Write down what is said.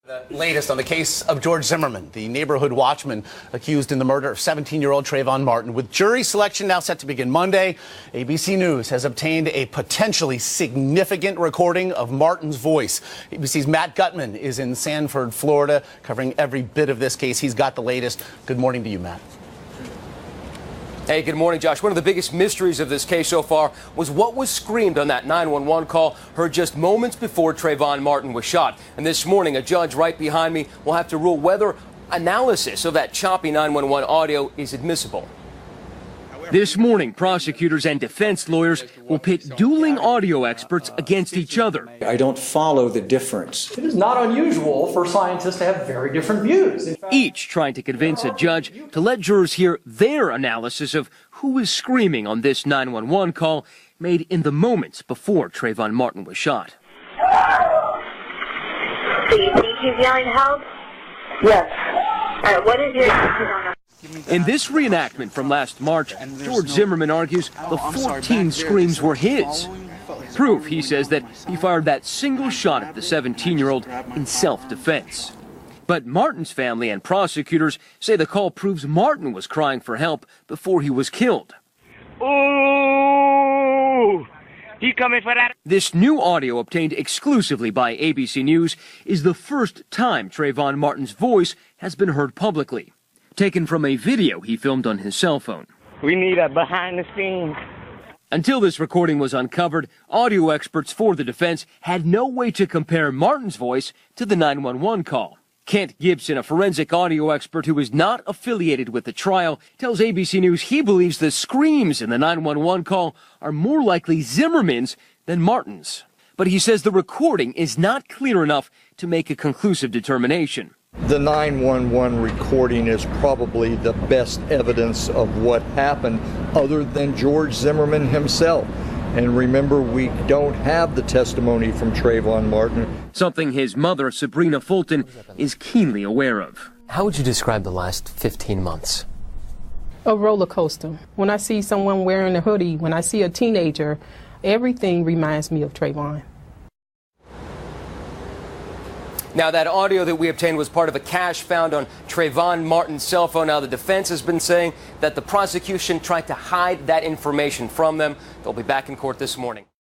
The latest on the case of George Zimmerman, the neighborhood watchman accused in the murder of 17-year-old Trayvon Martin. With jury selection now set to begin Monday, ABC News has obtained a potentially significant recording of Martin's voice. ABC's Matt Gutman is in Sanford, Florida, covering every bit of this case. He's got the latest. Good morning to you, Matt. Hey, good morning, Josh. One of the biggest mysteries of this case so far was what was screamed on that 911 call heard just moments before Trayvon Martin was shot. And this morning, a judge right behind me will have to rule whether analysis of that choppy 911 audio is admissible. This morning, prosecutors and defense lawyers will pit dueling audio experts against each other. I don't follow the difference. It is not unusual for scientists to have very different views. Each trying to convince a judge to let jurors hear their analysis of who is screaming on this 911 call made in the moments before Trayvon Martin was shot. Do you think he's yelling help? Yes. All right, what is your... In this reenactment from last March, George Zimmerman argues the 14 screams were his. Proof, he says, that he fired that single shot at the 17-year-old in self-defense. But Martin's family and prosecutors say the call proves Martin was crying for help before he was killed. Ooh, he coming for that. This new audio obtained exclusively by ABC News is the first time Trayvon Martin's voice has been heard publicly. Taken from a video he filmed on his cell phone. We need a behind the scenes. Until this recording was uncovered, audio experts for the defense had no way to compare Martin's voice to the 911 call. Kent Gibson, a forensic audio expert who is not affiliated with the trial, tells ABC News he believes the screams in the 911 call are more likely Zimmerman's than Martin's. But he says the recording is not clear enough to make a conclusive determination. The 911 recording is probably the best evidence of what happened other than George Zimmerman himself. And remember, we don't have the testimony from Trayvon Martin. Something his mother, Sabrina Fulton, is keenly aware of. How would you describe the last 15 months? A roller coaster. When I see someone wearing a hoodie, when I see a teenager, everything reminds me of Trayvon. Now, that audio that we obtained was part of a cache found on Trayvon Martin's cell phone. Now, the defense has been saying that the prosecution tried to hide that information from them. They'll be back in court this morning.